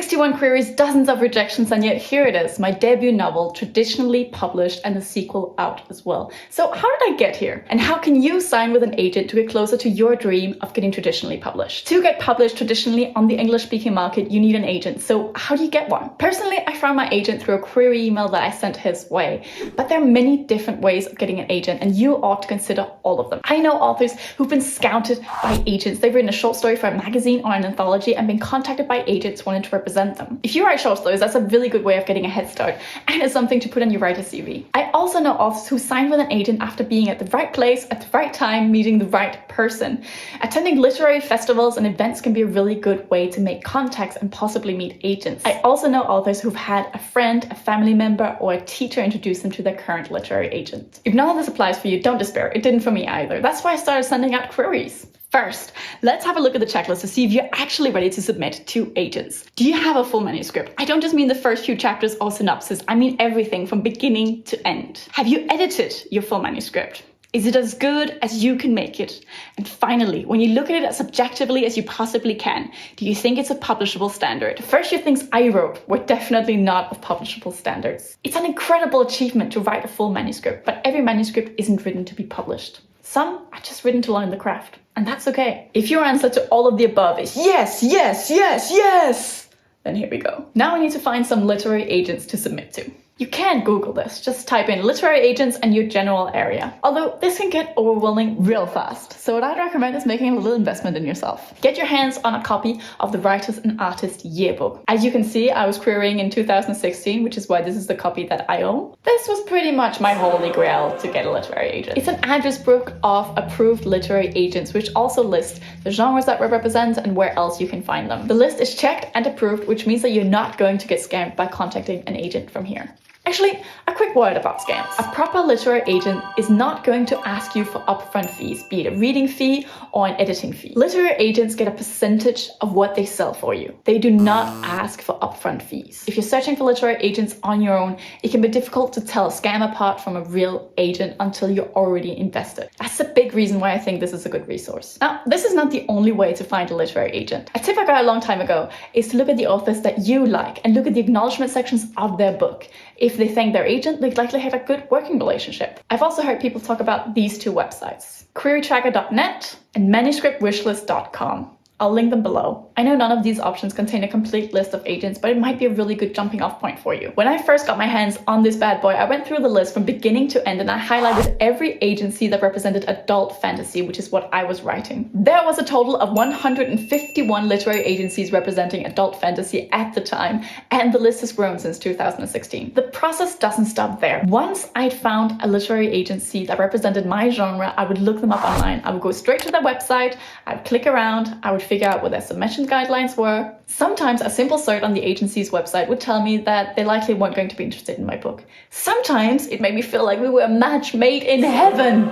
61 queries, dozens of rejections, and yet here it is, my debut novel, traditionally published, and the sequel out as well. So how did I get here? And how can you sign with an agent to get closer to your dream of getting traditionally published? To get published traditionally on the English-speaking market, you need an agent. So how do you get one? Personally, I found my agent through a query email that I sent his way. But there are many different ways of getting an agent, and you ought to consider all of them. I know authors who've been scouted by agents. They've written a short story for a magazine or an anthology and been contacted by agents wanting to represent them. If you write short stories, that's a really good way of getting a head start, and it's something to put on your writer's CV. I also know authors who sign with an agent after being at the right place, at the right time, meeting the right person. Attending literary festivals and events can be a really good way to make contacts and possibly meet agents. I also know authors who've had a friend, a family member, or a teacher introduce them to their current literary agent. If none of this applies for you, don't despair. It didn't for me either. That's why I started sending out queries. First, let's have a look at the checklist to see if you're actually ready to submit to agents. Do you have a full manuscript? I don't just mean the first few chapters or synopsis, I mean everything from beginning to end. Have you edited your full manuscript? Is it as good as you can make it? And finally, when you look at it as objectively as you possibly can, do you think it's a publishable standard? The first few things I wrote were definitely not of publishable standards. It's an incredible achievement to write a full manuscript, but every manuscript isn't written to be published. Some are just written to learn the craft, and that's okay. If your answer to all of the above is yes, yes, yes, yes, then here we go. Now we need to find some literary agents to submit to. You can Google this, just type in literary agents and your general area. Although this can get overwhelming real fast, so what I'd recommend is making a little investment in yourself. Get your hands on a copy of the Writers and Artists Yearbook. As you can see, I was querying in 2016, which is why this is the copy that I own. This was pretty much my holy grail to get a literary agent. It's an address book of approved literary agents, which also lists the genres that we represent and where else you can find them. The list is checked and approved, which means that you're not going to get scammed by contacting an agent from here. Actually, a quick word about scams. A proper literary agent is not going to ask you for upfront fees, be it a reading fee or an editing fee. Literary agents get a percentage of what they sell for you. They do not ask for upfront fees. If you're searching for literary agents on your own, it can be difficult to tell a scam apart from a real agent until you're already invested. That's a big reason why I think this is a good resource. Now, this is not the only way to find a literary agent. A tip I got a long time ago is to look at the authors that you like and look at the acknowledgement sections of their book. If they thank their agent, they likely have a good working relationship. I've also heard people talk about these two websites, querytracker.net and manuscriptwishlist.com. I'll link them below. I know none of these options contain a complete list of agents, but it might be a really good jumping off point for you. When I first got my hands on this bad boy, I went through the list from beginning to end and I highlighted every agency that represented adult fantasy, which is what I was writing. There was a total of 151 literary agencies representing adult fantasy at the time, and the list has grown since 2016. The process doesn't stop there. Once I'd found a literary agency that represented my genre, I would look them up online. I would go straight to their website, I'd click around, I would figure out what their submission guidelines were. Sometimes a simple search on the agency's website would tell me that they likely weren't going to be interested in my book. Sometimes it made me feel like we were a match made in heaven.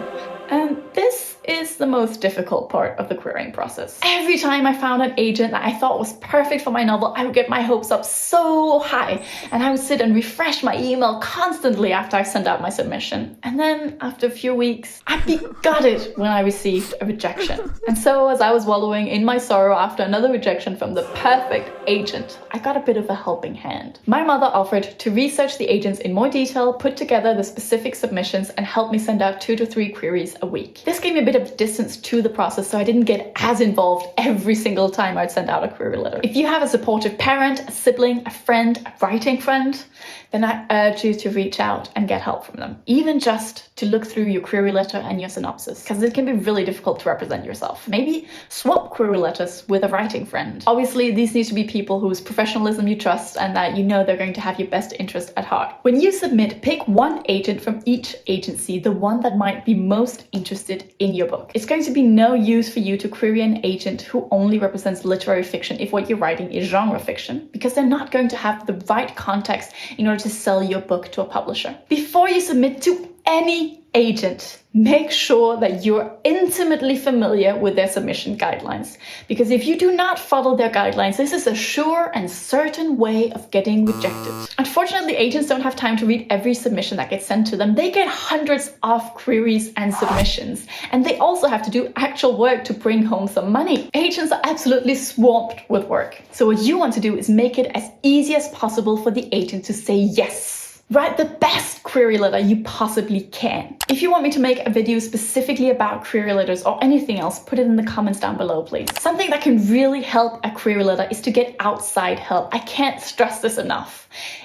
And this is the most difficult part of the querying process. Every time I found an agent that I thought was perfect for my novel, I would get my hopes up so high, and I would sit and refresh my email constantly after I sent out my submission. And then after a few weeks, I'd be gutted when I received a rejection. And so as I was wallowing in my sorrow after another rejection from the perfect agent, I got a bit of a helping hand. My mother offered to research the agents in more detail, put together the specific submissions, and help me send out 2 to 3 queries a week. This gave me a bit of distance to the process, so I didn't get as involved every single time I'd send out a query letter. If you have a supportive parent, a sibling, a friend, a writing friend, then I urge you to reach out and get help from them. Even just to look through your query letter and your synopsis, because it can be really difficult to represent yourself. Maybe swap query letters with a writing friend. Obviously, these need to be people whose professionalism you trust and that you know they're going to have your best interest at heart. When you submit, pick one agent from each agency, the one that might be most interested in your book. It's going to be no use for you to query an agent who only represents literary fiction if what you're writing is genre fiction, because they're not going to have the right context in order to sell your book to a publisher. Before you submit to any agent, make sure that you're intimately familiar with their submission guidelines. Because if you do not follow their guidelines, this is a sure and certain way of getting rejected. Unfortunately, agents don't have time to read every submission that gets sent to them. They get hundreds of queries and submissions, and they also have to do actual work to bring home some money. Agents are absolutely swamped with work. So what you want to do is make it as easy as possible for the agent to say yes. Write the best query letter you possibly can. If you want me to make a video specifically about query letters or anything else, put it in the comments down below, please. Something that can really help a query letter is to get outside help. I can't stress this enough.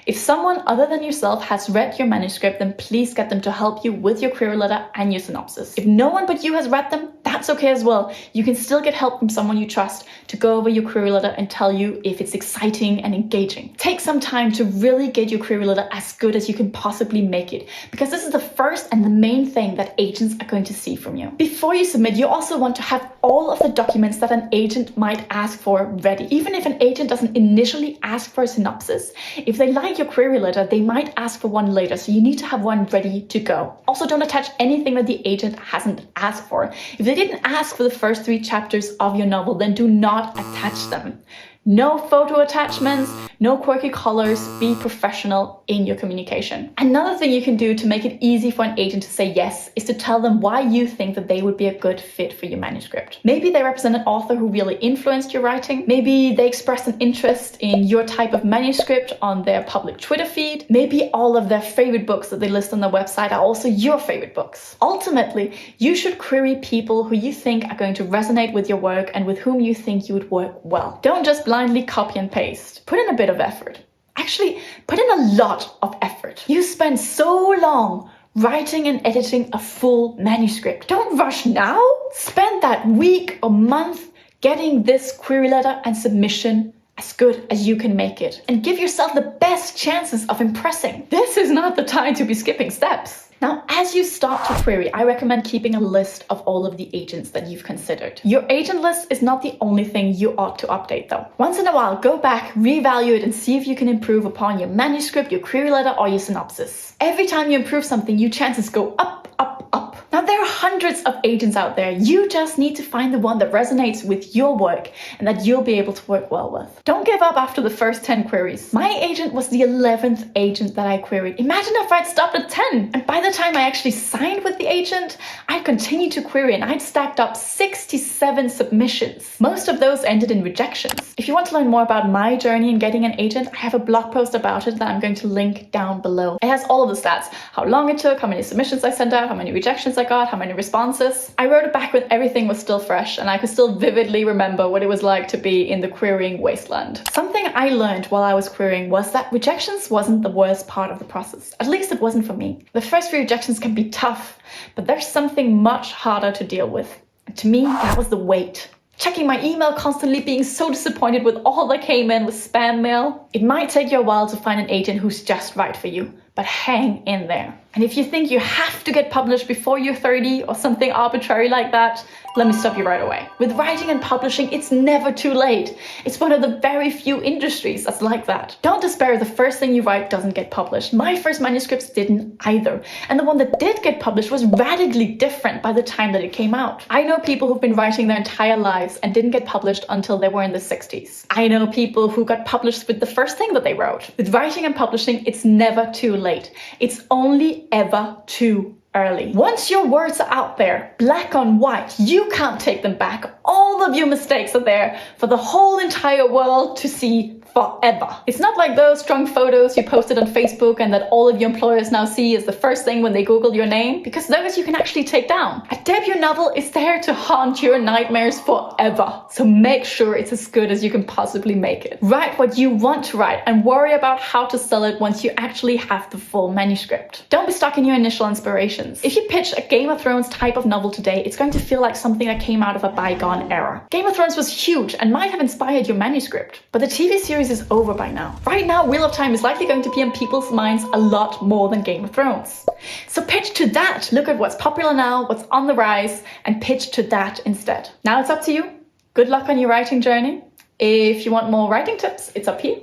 If someone other than yourself has read your manuscript, then please get them to help you with your query letter and your synopsis. If no one but you has read them, that's okay as well. You can still get help from someone you trust to go over your query letter and tell you if it's exciting and engaging. Take some time to really get your query letter as good as you can possibly make it, because this is the first and the main thing that agents are going to see from you. Before you submit, you also want to have all of the documents that an agent might ask for ready. Even if an agent doesn't initially ask for a synopsis, if they like your query letter, they might ask for one later, so you need to have one ready to go. Also, don't attach anything that the agent hasn't asked for. If they didn't ask for the first 3 chapters of your novel, then do not attach them. No photo attachments, no quirky colors, be professional in your communication. Another thing you can do to make it easy for an agent to say yes is to tell them why you think that they would be a good fit for your manuscript. Maybe they represent an author who really influenced your writing. Maybe they expressed an interest in your type of manuscript on their public Twitter feed. Maybe all of their favorite books that they list on their website are also your favorite books. Ultimately, you should query people who you think are going to resonate with your work and with whom you think you would work well. Don't just blindly copy and paste. Put in a bit of effort. Actually, put in a lot of effort. You spend so long writing and editing a full manuscript. Don't rush now. Spend that week or month getting this query letter and submission as good as you can make it. And give yourself the best chances of impressing. This is not the time to be skipping steps. Now, as you start to query, I recommend keeping a list of all of the agents that you've considered. Your agent list is not the only thing you ought to update though. Once in a while, go back, reevaluate and see if you can improve upon your manuscript, your query letter or your synopsis. Every time you improve something, your chances go up, up, up. Now, there are hundreds of agents out there. You just need to find the one that resonates with your work and that you'll be able to work well with. Don't give up after the first 10 queries. My agent was the 11th agent that I queried. Imagine if I'd stopped at 10. And by the time I actually signed with the agent, I'd continued to query and I'd stacked up 67 submissions. Most of those ended in rejections. If you want to learn more about my journey in getting an agent, I have a blog post about it that I'm going to link down below. It has all of the stats, how long it took, how many submissions I sent out, how many rejections I got, how many responses. I wrote it back when everything was still fresh and I could still vividly remember what it was like to be in the querying wasteland. Something I learned while I was querying was that rejections wasn't the worst part of the process. At least it wasn't for me. The first few rejections can be tough, but there's something much harder to deal with. And to me, that was the wait. Checking my email constantly, being so disappointed with all that came in with spam mail. It might take you a while to find an agent who's just right for you, but hang in there. And if you think you have to get published before you're 30 or something arbitrary like that, let me stop you right away. With writing and publishing, it's never too late. It's one of the very few industries that's like that. Don't despair if the first thing you write doesn't get published. My first manuscripts didn't either. And the one that did get published was radically different by the time that it came out. I know people who've been writing their entire lives and didn't get published until they were in the 60s. I know people who got published with the first thing that they wrote. With writing and publishing, it's never too late. It's only ever too early. Once your words are out there, black on white, you can't take them back. All of your mistakes are there for the whole entire world to see forever. It's not like those strong photos you posted on Facebook and that all of your employers now see as the first thing when they Google your name, because those you can actually take down. A debut novel is there to haunt your nightmares forever. So make sure it's as good as you can possibly make it. Write what you want to write and worry about how to sell it once you actually have the full manuscript. Don't be stuck in your initial inspirations. If you pitch a Game of Thrones type of novel today, it's going to feel like something that came out of a bygone era. Game of Thrones was huge and might have inspired your manuscript, but the TV series is over by now. Right now, Wheel of Time is likely going to be on people's minds a lot more than Game of Thrones. So pitch to that. Look at what's popular now, what's on the rise, and pitch to that instead. Now it's up to you. Good luck on your writing journey. If you want more writing tips, it's up here.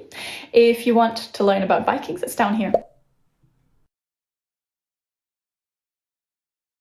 If you want to learn about Vikings, it's down here.